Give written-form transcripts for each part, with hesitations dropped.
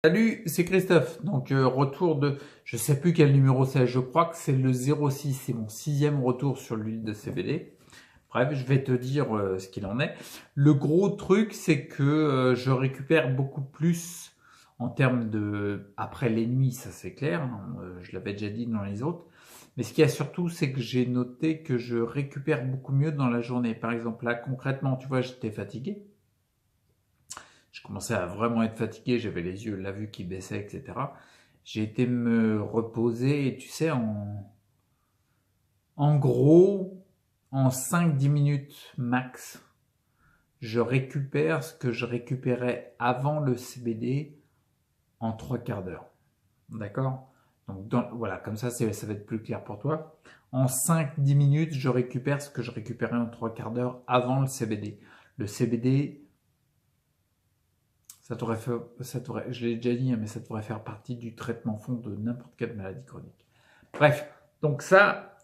Salut, c'est Christophe. Donc retour de, je sais plus quel numéro c'est, je crois que c'est le 06, c'est mon 6e retour sur l'huile de CBD. Bref, je vais te dire ce qu'il en est. Le gros truc, c'est que je récupère beaucoup plus en termes de, après les nuits, ça c'est clair, hein, je l'avais déjà dit dans les autres. Mais ce qu'il y a surtout, c'est que j'ai noté que je récupère beaucoup mieux dans la journée. Par exemple, là concrètement, tu vois, j'étais fatigué. Je commençais à vraiment être fatigué, j'avais les yeux, la vue qui baissait, etc. J'ai été me reposer, et tu sais, en gros, en 5-10 minutes max, je récupère ce que je récupérais avant le CBD en 3/4 d'heure. D'accord? Donc voilà, comme ça, ça va être plus clair pour toi. En 5-10 minutes, je récupère ce que je récupérais en 3/4 d'heure avant le CBD. Le CBD, je l'ai déjà dit, hein, mais ça devrait faire partie du traitement fond de n'importe quelle maladie chronique. Bref, donc ça,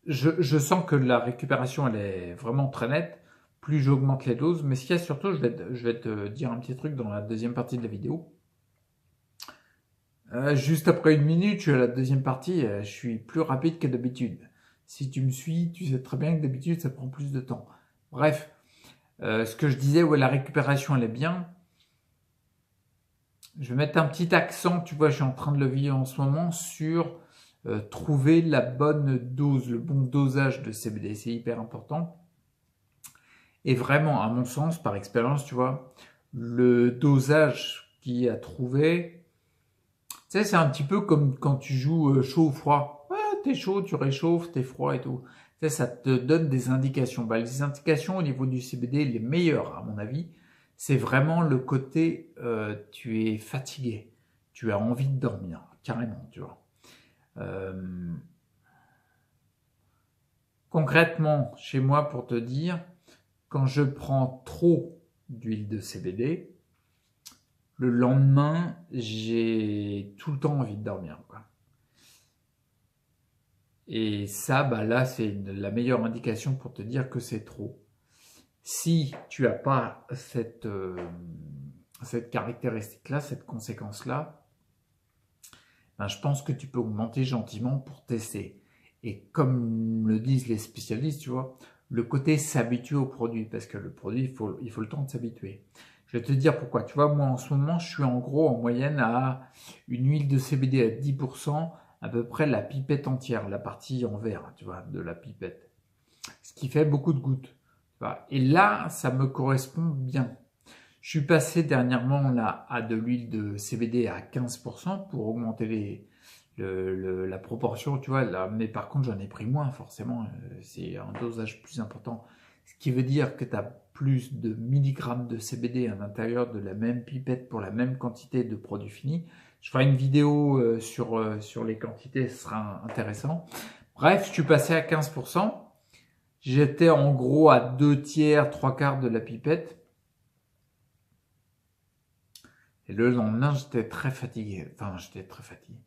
je sens que la récupération, elle est vraiment très nette. Plus j'augmente les doses, mais ce qu'il y a surtout, je vais te dire un petit truc dans la deuxième partie de la vidéo. Juste après 1 minute, je suis à la deuxième partie, je suis plus rapide que d'habitude. Si tu me suis, tu sais très bien que d'habitude, ça prend plus de temps. Bref, ce que je disais, ouais, la récupération, elle est bien. Je vais mettre un petit accent, tu vois, je suis en train de le vivre en ce moment, sur trouver la bonne dose, le bon dosage de CBD. C'est hyper important. Et vraiment, à mon sens, par expérience, tu vois, le dosage qui a trouvé, tu sais, c'est un petit peu comme quand tu joues chaud ou froid. Ouais, t'es chaud, tu réchauffes, t'es froid et tout. Tu sais, ça te donne des indications. Bah, les indications au niveau du CBD, les meilleures, à mon avis, c'est vraiment le côté tu es fatigué, tu as envie de dormir, carrément, tu vois. Euh, Concrètement, chez moi, pour te dire, quand je prends trop d'huile de CBD, le lendemain, j'ai tout le temps envie de dormir, quoi. Et ça, bah là, c'est la meilleure indication pour te dire que c'est trop. Si tu n'as pas cette caractéristique-là, cette conséquence-là, ben, je pense que tu peux augmenter gentiment pour tester. Et comme le disent les spécialistes, tu vois, le côté s'habituer au produit, parce que le produit, il faut le temps de s'habituer. Je vais te dire pourquoi. Tu vois, moi en ce moment, je suis en gros en moyenne à une huile de CBD à 10%, à peu près la pipette entière, la partie en verre, tu vois, de la pipette. Ce qui fait beaucoup de gouttes. Tu vois. Et là, ça me correspond bien. Je suis passé dernièrement là à de l'huile de CBD à 15% pour augmenter la proportion, tu vois. Là, mais par contre, j'en ai pris moins, forcément. C'est un dosage plus important. Ce qui veut dire que tu as plus de milligrammes de CBD à l'intérieur de la même pipette pour la même quantité de produit fini. Je ferai une vidéo sur les quantités, ce sera intéressant. Bref, je suis passé à 15%. J'étais en gros à 2/3, 3/4 de la pipette. Et le lendemain, j'étais très fatigué. Enfin, j'étais très fatigué.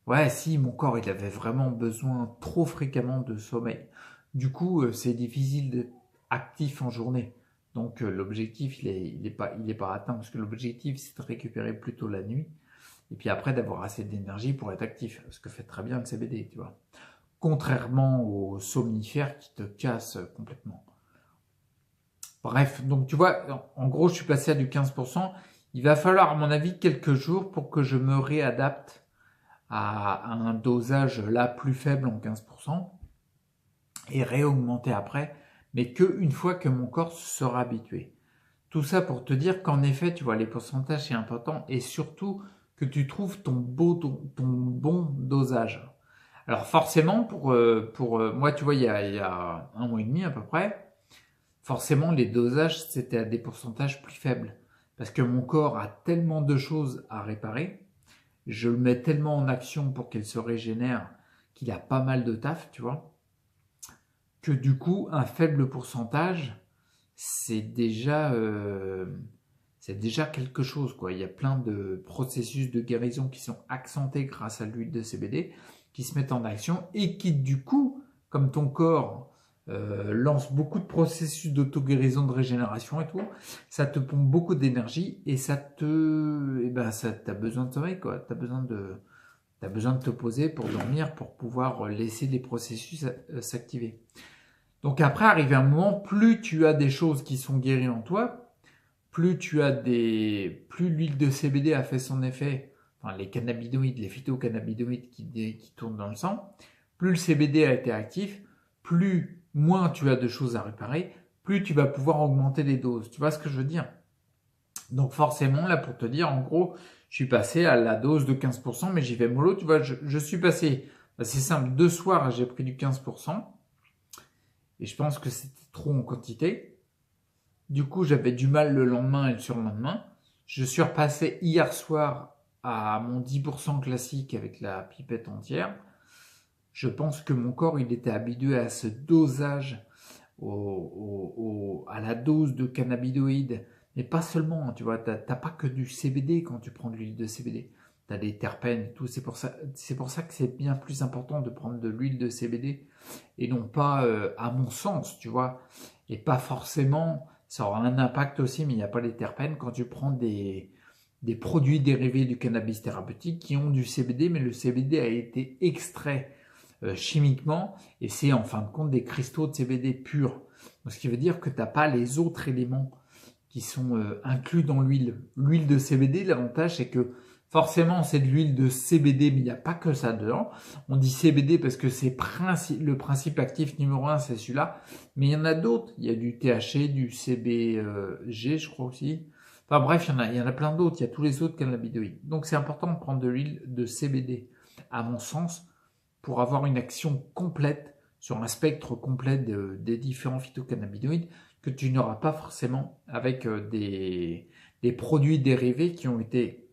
Ouais, si, mon corps, il avait vraiment besoin trop fréquemment de sommeil. Du coup, c'est difficile d'être actif en journée. Donc, l'objectif, il est pas atteint parce que l'objectif, c'est de récupérer plutôt la nuit. Et puis après, d'avoir assez d'énergie pour être actif. Ce que fait très bien le CBD, tu vois. Contrairement aux somnifères qui te cassent complètement. Bref, donc tu vois, en gros, je suis passé à du 15%. Il va falloir, à mon avis, quelques jours pour que je me réadapte à un dosage là plus faible en 15% et réaugmenter après, mais que une fois que mon corps se sera habitué. Tout ça pour te dire qu'en effet, tu vois, les pourcentages c'est important et surtout que tu trouves ton bon dosage. Alors forcément, pour moi, tu vois, il y a 1 mois et demi à peu près, forcément, les dosages, c'était à des pourcentages plus faibles. Parce que mon corps a tellement de choses à réparer, je le mets tellement en action pour qu'il se régénère, qu'il a pas mal de taf, tu vois, que du coup, un faible pourcentage, c'est déjà, euh, c'est déjà quelque chose, quoi. Il y a plein de processus de guérison qui sont accentés grâce à l'huile de CBD, qui se mettent en action et qui, du coup, comme ton corps lance beaucoup de processus d'auto-guérison, de régénération et tout. Ça te pompe beaucoup d'énergie et ça t'as besoin de sommeil, quoi. T'as besoin de te poser pour dormir, pour pouvoir laisser les processus s'activer. Donc après, arrivé un moment, plus tu as des choses qui sont guéries en toi, plus l'huile de CBD a fait son effet, enfin les cannabinoïdes, les phytocannabinoïdes qui tournent dans le sang, plus le CBD a été actif, moins tu as de choses à réparer, plus tu vas pouvoir augmenter les doses. Tu vois ce que je veux dire? Donc forcément, là pour te dire, en gros, je suis passé à la dose de 15%, mais j'y vais mollo. Tu vois, je suis passé, c'est simple, 2 soirs, j'ai pris du 15%, et je pense que c'était trop en quantité. Du coup, j'avais du mal le lendemain et le surlendemain. Je suis repassé hier soir à mon 10% classique avec la pipette entière. Je pense que mon corps, il était habitué à ce dosage, à la dose de cannabinoïdes. Mais pas seulement, tu vois, t'as pas que du CBD quand tu prends de l'huile de CBD. T'as des terpènes et tout. C'est pour ça que c'est bien plus important de prendre de l'huile de CBD et non pas, à mon sens, tu vois. Et pas forcément, ça aura un impact aussi, mais il n'y a pas les terpènes quand tu prends des produits dérivés du cannabis thérapeutique qui ont du CBD, mais le CBD a été extrait chimiquement et c'est en fin de compte des cristaux de CBD purs. Donc, ce qui veut dire que tu n'as pas les autres éléments qui sont inclus dans l'huile. L'huile de CBD, l'avantage c'est que forcément c'est de l'huile de CBD, mais il n'y a pas que ça dedans. On dit CBD parce que c'est le principe actif numéro 1, c'est celui-là. Mais il y en a d'autres. Il y a du THC, du CBG, je crois aussi. Enfin bref, il y en a plein d'autres. Il y a tous les autres cannabinoïdes. Donc c'est important de prendre de l'huile de CBD, à mon sens, pour avoir une action complète sur un spectre complet des différents phytocannabinoïdes que tu n'auras pas forcément avec des produits dérivés qui ont été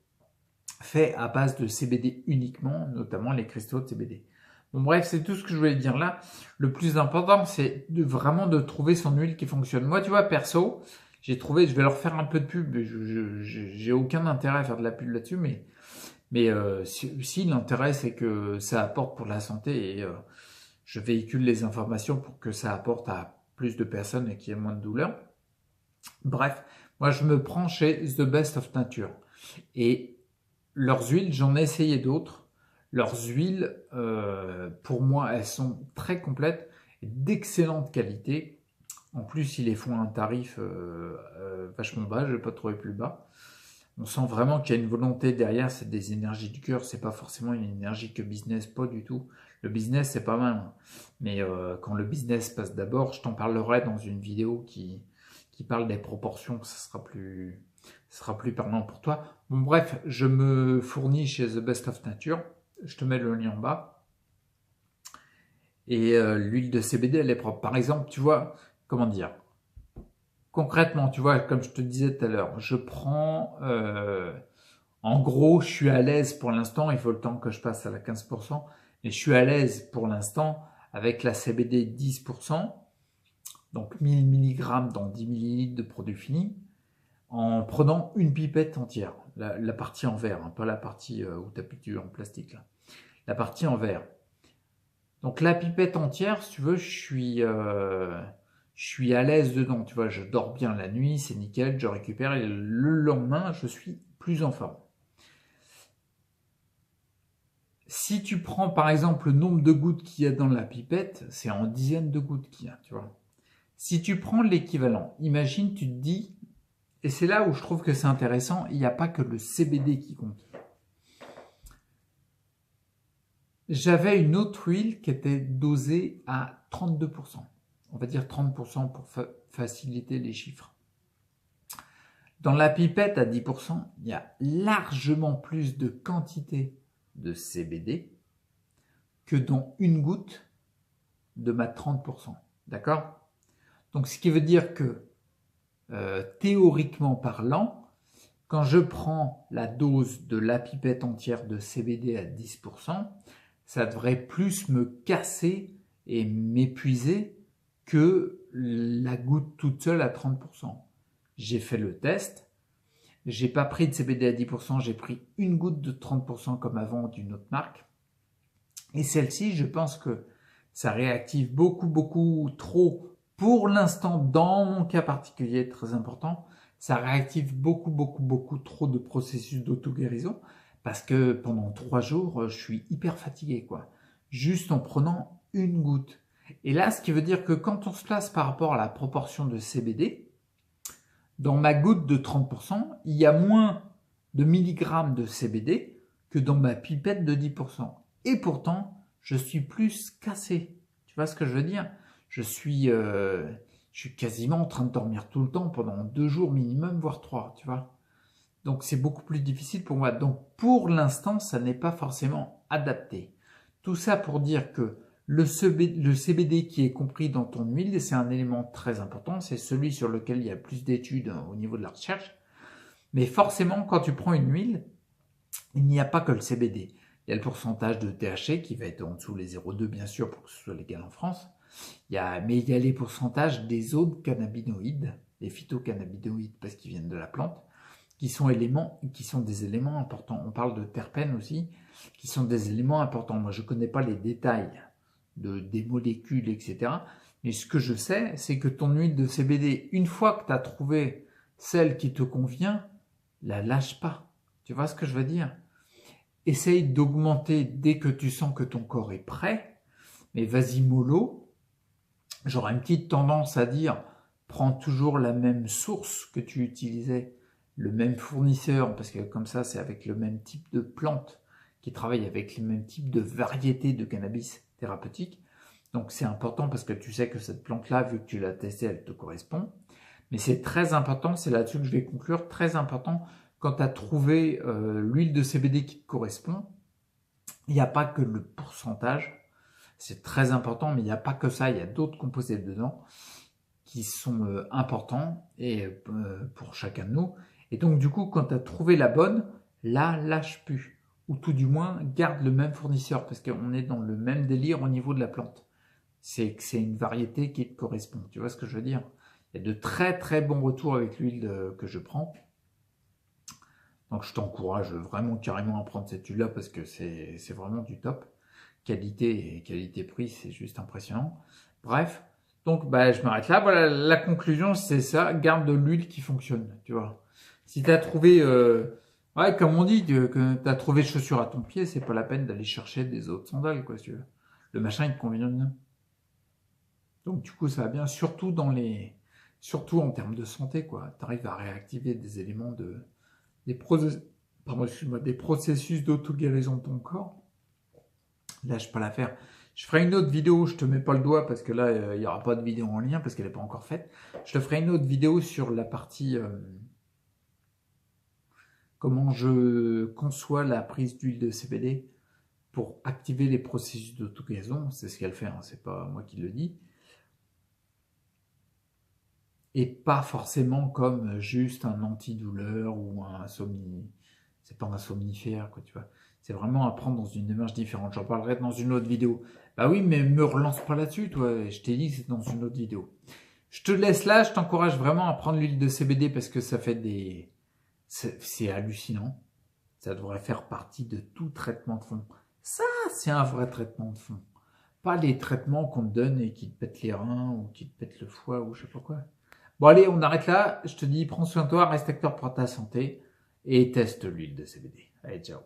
faits à base de CBD uniquement, notamment les cristaux de CBD. Bon bref, c'est tout ce que je voulais dire là. Le plus important, c'est vraiment de trouver son huile qui fonctionne. Moi, tu vois, perso, j'ai trouvé, je vais leur faire un peu de pub, j'ai aucun intérêt à faire de la pub là-dessus, mais si l'intérêt c'est que ça apporte pour la santé et je véhicule les informations pour que ça apporte à plus de personnes et qu'il y ait moins de douleur. Bref, moi je me prends chez The Best of Nature et leurs huiles, j'en ai essayé d'autres. Leurs huiles, pour moi, elles sont très complètes, d'excellente qualité. En plus, ils les font à un tarif vachement bas, je ne vais pas trouver plus bas. On sent vraiment qu'il y a une volonté derrière, c'est des énergies du cœur, c'est pas forcément une énergie que business, pas du tout. Le business, c'est pas mal, hein. Mais quand le business passe d'abord, je t'en parlerai dans une vidéo qui parle des proportions, ça sera plus parlant pour toi. Bon bref, je me fournis chez The Best of Nature, je te mets le lien en bas. Et l'huile de CBD, elle est propre. Par exemple, tu vois, comment dire, concrètement, tu vois, comme je te disais tout à l'heure, je prends, en gros, je suis à l'aise pour l'instant, il faut le temps que je passe à la 15%, mais je suis à l'aise pour l'instant avec la CBD 10%, donc 1000 mg dans 10 ml de produit fini, en prenant une pipette entière, la partie en verre, hein, pas la partie où tu appuies en plastique, là. La partie en verre. Donc la pipette entière, si tu veux, je suis à l'aise dedans, tu vois, je dors bien la nuit, c'est nickel, je récupère et le lendemain, je suis plus en forme. Si tu prends par exemple le nombre de gouttes qu'il y a dans la pipette, c'est en dizaines de gouttes qu'il y a, tu vois. Si tu prends l'équivalent, imagine, tu te dis, et c'est là où je trouve que c'est intéressant, il n'y a pas que le CBD qui compte. J'avais une autre huile qui était dosée à 32%. On va dire 30% pour faciliter les chiffres. Dans la pipette à 10%, il y a largement plus de quantité de CBD que dans une goutte de ma 30%. D'accord? Donc ce qui veut dire que théoriquement parlant, quand je prends la dose de la pipette entière de CBD à 10%, ça devrait plus me casser et m'épuiser que la goutte toute seule à 30%. J'ai fait le test, j'ai pas pris de CBD à 10%, j'ai pris une goutte de 30% comme avant d'une autre marque. Et celle-ci, je pense que Ça réactive beaucoup trop. Pour l'instant, dans mon cas particulier, très important, ça réactive beaucoup trop de processus d'auto-guérison parce que pendant 3 jours, je suis hyper fatigué, quoi. Juste en prenant une goutte. Et là, ce qui veut dire que quand on se place par rapport à la proportion de CBD, dans ma goutte de 30%, il y a moins de milligrammes de CBD que dans ma pipette de 10%. Et pourtant, je suis plus cassé. Tu vois ce que je veux dire ? Je suis quasiment en train de dormir tout le temps pendant 2 jours minimum, voire 3, tu vois. Donc c'est beaucoup plus difficile pour moi. Donc pour l'instant, ça n'est pas forcément adapté. Tout ça pour dire que le CBD qui est compris dans ton huile, c'est un élément très important. C'est celui sur lequel il y a plus d'études au niveau de la recherche. Mais forcément, quand tu prends une huile, il n'y a pas que le CBD. Il y a le pourcentage de THC qui va être en dessous les 0,2 bien sûr pour que ce soit légal en France. Mais il y a les pourcentages des autres cannabinoïdes, les phytocannabinoïdes parce qu'ils viennent de la plante, qui sont des éléments importants. On parle de terpènes aussi, qui sont des éléments importants. Moi, je ne connais pas les détails des molécules, etc. Mais ce que je sais, c'est que ton huile de CBD, une fois que tu as trouvé celle qui te convient, la lâche pas. Tu vois ce que je veux dire ? Essaye d'augmenter dès que tu sens que ton corps est prêt, mais vas-y mollo. J'aurais une petite tendance à dire, prends toujours la même source que tu utilisais, le même fournisseur, parce que comme ça, c'est avec le même type de plante qui travaille avec le même type de variété de cannabis thérapeutique. Donc c'est important parce que tu sais que cette plante-là, vu que tu l'as testée, elle te correspond. Mais c'est très important, c'est là-dessus que je vais conclure, très important, quand tu as trouvé l'huile de CBD qui te correspond, il n'y a pas que le pourcentage, c'est très important, mais il n'y a pas que ça, il y a d'autres composés dedans qui sont importants et pour chacun de nous. Et donc du coup, quand tu as trouvé la bonne, là, lâche plus. Ou tout du moins, garde le même fournisseur, parce qu'on est dans le même délire au niveau de la plante. C'est que c'est une variété qui te correspond, tu vois ce que je veux dire ? Il y a de très bons retours avec l'huile que je prends. Donc je t'encourage vraiment carrément à prendre cette huile-là parce que c'est vraiment du top. Qualité et qualité-prix, c'est juste impressionnant. Bref, donc je m'arrête là. Voilà, la conclusion, c'est ça. Garde de l'huile qui fonctionne, tu vois. Si tu as trouvé, comme on dit, que tu as trouvé chaussure à ton pied, c'est pas la peine d'aller chercher des autres sandales, quoi, si tu veux. Le machin, il te convient bien. Donc du coup, ça va bien, surtout en termes de santé, quoi. Tu arrives à réactiver des éléments des processus d'auto-guérison de ton corps. Lâche pas l'affaire. Je ferai une autre vidéo, je te mets pas le doigt parce que là, il n'y aura pas de vidéo en lien parce qu'elle n'est pas encore faite. Je te ferai une autre vidéo sur la partie comment je conçois la prise d'huile de CBD pour activer les processus d'auto-guérison. C'est ce qu'elle fait, hein, c'est pas moi qui le dis. Et pas forcément comme juste un antidouleur ou un c'est pas un somnifère, quoi, tu vois. C'est vraiment à prendre dans une démarche différente. J'en parlerai dans une autre vidéo. Bah oui, mais me relance pas là-dessus, toi. Je t'ai dit que c'est dans une autre vidéo. Je te laisse là. Je t'encourage vraiment à prendre l'huile de CBD parce que ça fait c'est hallucinant. Ça devrait faire partie de tout traitement de fond. Ça, c'est un vrai traitement de fond. Pas les traitements qu'on te donne et qui te pètent les reins ou qui te pètent le foie ou je sais pas quoi. Bon allez, on arrête là. Je te dis, prends soin de toi, reste acteur pour ta santé et teste l'huile de CBD. Allez, ciao.